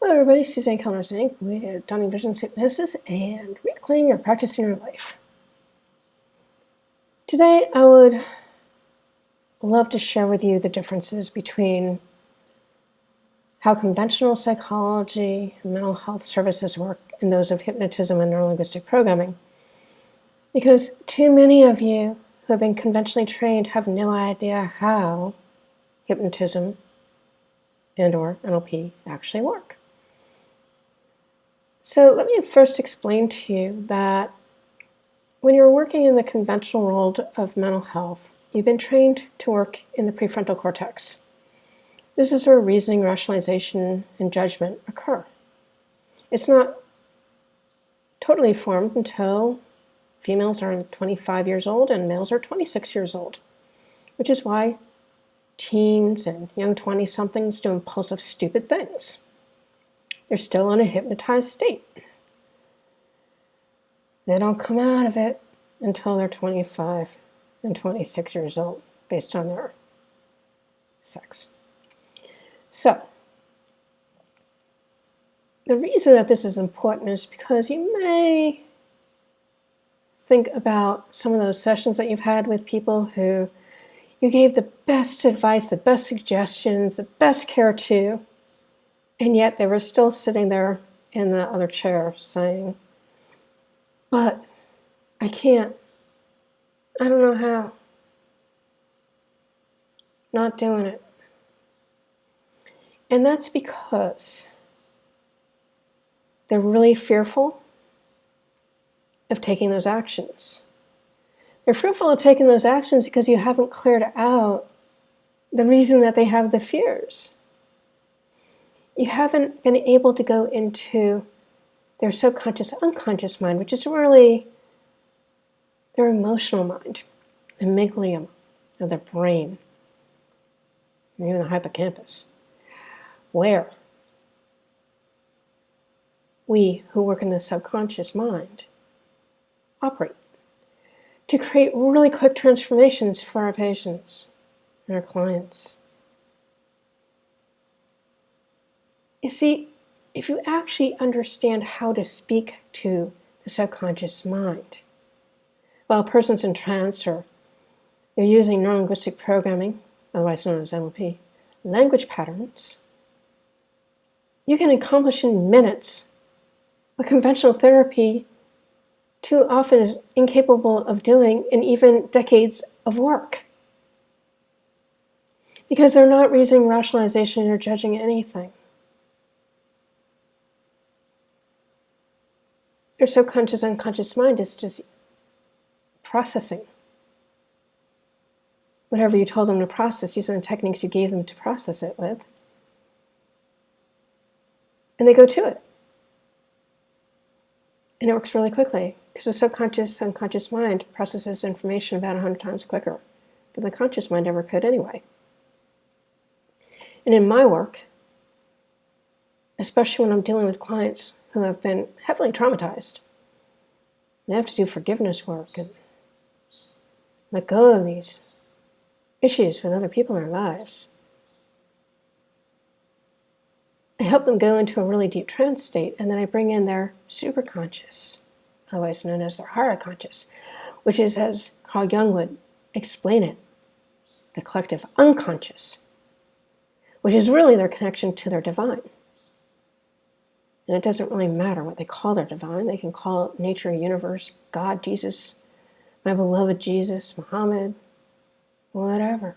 Hello everybody, Suzanne Kellner's Inc. with Dawning Visions Hypnosis and Reclaim Your Practice in Your Life. Today I would love to share with you the differences between how conventional psychology and mental health services work and those of hypnotism and neuro-linguistic programming. Because too many of you who have been conventionally trained have no idea how hypnotism and/or NLP actually work. So let me first explain to you that when you're working in the conventional world of mental health, you've been trained to work in the prefrontal cortex. This is where reasoning, rationalization, and judgment occur. It's not totally formed until females are 25 years old and males are 26 years old, which is why teens and young 20-somethings do impulsive, stupid things. They're still in a hypnotized state. They don't come out of it until they're 25 and 26 years old, based on their sex. So, the reason that this is important is because you may think about some of those sessions that you've had with people who you gave the best advice, the best suggestions, the best care to, and yet they were still sitting there in the other chair saying, but I can't. I don't know how. Not doing it. And that's because they're really fearful of taking those actions. They're fearful of taking those actions because you haven't cleared out the reason that they have the fears. You haven't been able to go into their subconscious, unconscious mind, which is really their emotional mind, the amygdala of their brain, or even the hippocampus, where we who work in the subconscious mind operate to create really quick transformations for our patients and our clients. You see, if you actually understand how to speak to the subconscious mind, while a person's in trance or they're using neuro-linguistic programming, otherwise known as NLP, language patterns, you can accomplish in minutes what conventional therapy too often is incapable of doing in even decades of work. Because they're not reasoning, rationalization, or judging anything. Their subconscious, unconscious mind is just processing whatever you told them to process, using the techniques you gave them to process it with. And they go to it. And it works really quickly because the subconscious, unconscious mind processes information about 100 times quicker than the conscious mind ever could anyway. And in my work, especially when I'm dealing with clients who have been heavily traumatized, they have to do forgiveness work and let go of these issues with other people in their lives. I help them go into a really deep trance state, and then I bring in their superconscious, otherwise known as their higher conscious, which is, as Carl Jung would explain it, the collective unconscious, which is really their connection to their divine. And it doesn't really matter what they call their divine. They can call it nature, universe, God, Jesus, my beloved Jesus, Muhammad, whatever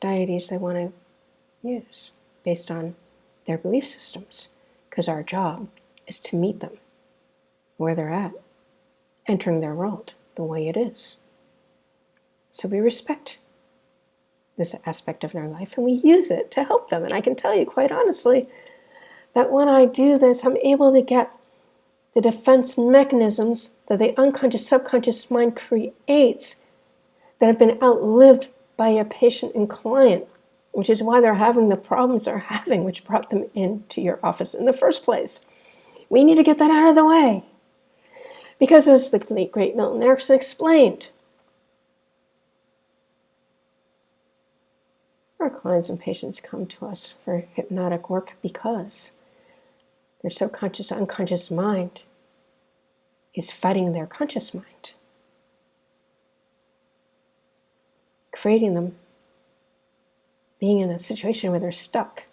deities they want to use based on their belief systems. Because our job is to meet them where they're at, entering their world the way it is. So we respect this aspect of their life and we use it to help them. And I can tell you quite honestly that when I do this, I'm able to get the defense mechanisms that the unconscious, subconscious mind creates that have been outlived by a patient and client, which is why they're having the problems they're having, which brought them into your office in the first place. We need to get that out of the way. Because as the late, great Milton Erickson explained, our clients and patients come to us for hypnotic work because Their subconscious, unconscious mind is fighting their conscious mind, creating them being in a situation where they're stuck,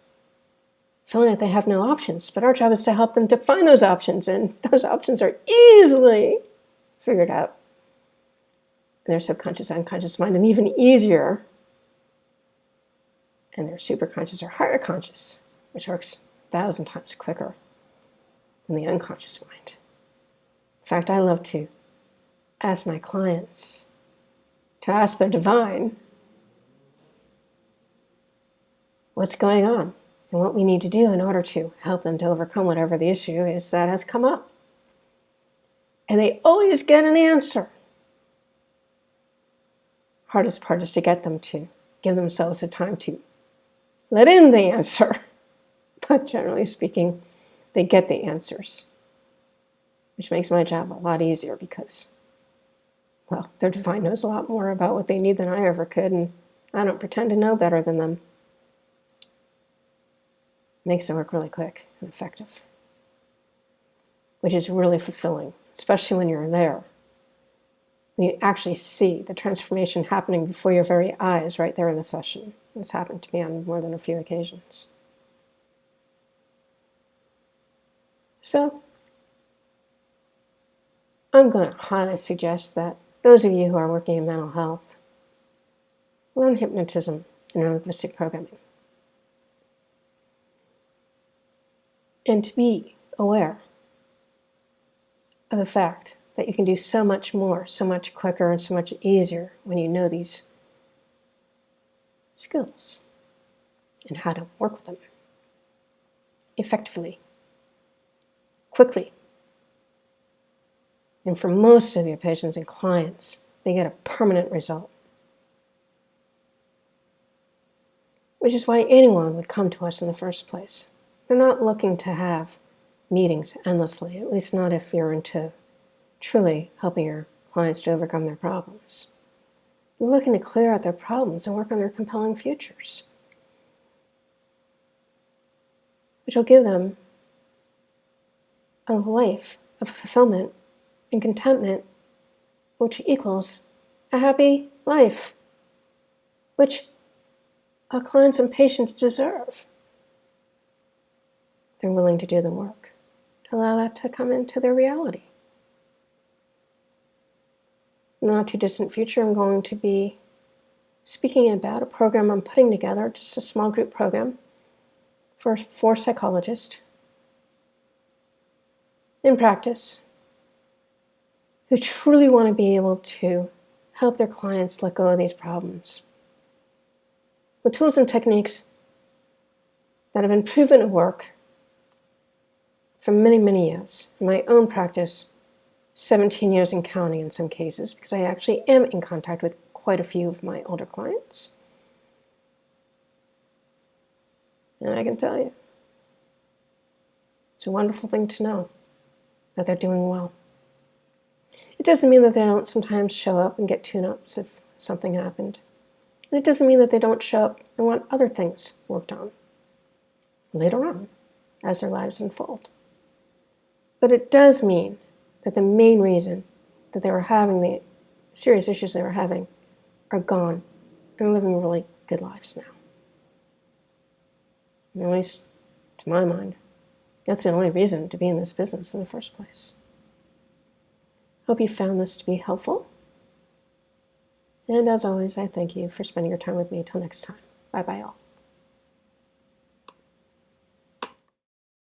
feeling like they have no options. But our job is to help them to find those options, and those options are easily figured out in their subconscious, unconscious mind, and even easier in their superconscious or higher conscious, which works 1,000 times quicker than the unconscious mind. In fact, I love to ask my clients to ask their divine what's going on and what we need to do in order to help them to overcome whatever the issue is that has come up. And they always get an answer. Hardest part is to get them to give themselves the time to let in the answer. But generally speaking, they get the answers, which makes my job a lot easier because, well, their divine knows a lot more about what they need than I ever could, and I don't pretend to know better than them. Makes it work really quick and effective, which is really fulfilling, especially when you're there. When you actually see the transformation happening before your very eyes right there in the session. It's happened to me on more than a few occasions. So, I'm going to highly suggest that those of you who are working in mental health learn hypnotism and neuro-linguistic programming. And to be aware of the fact that you can do so much more, so much quicker, and so much easier when you know these skills and how to work with them effectively, quickly. And for most of your patients and clients, they get a permanent result. Which is why anyone would come to us in the first place. They're not looking to have meetings endlessly, at least not if you're into truly helping your clients to overcome their problems. You're looking to clear out their problems and work on their compelling futures, which will give them a life of fulfillment and contentment, which equals a happy life, which our clients and patients deserve. They're willing to do the work to allow that to come into their reality. In the not too distant future, I'm going to be speaking about a program I'm putting together, just a small group program for 4 psychologists in practice who truly want to be able to help their clients let go of these problems with tools and techniques that have been proven to work for many, many years. In my own practice, 17 years and counting in some cases, because I actually am in contact with quite a few of my older clients. And I can tell you, it's a wonderful thing to know that they're doing well. It doesn't mean that they don't sometimes show up and get tune-ups if something happened. And it doesn't mean that they don't show up and want other things worked on later on as their lives unfold. But it does mean that the main reason that they were having the serious issues they were having are gone and living really good lives now. And at least, to my mind, that's the only reason to be in this business in the first place. Hope you found this to be helpful. And as always, I thank you for spending your time with me. Till next time. Bye-bye all.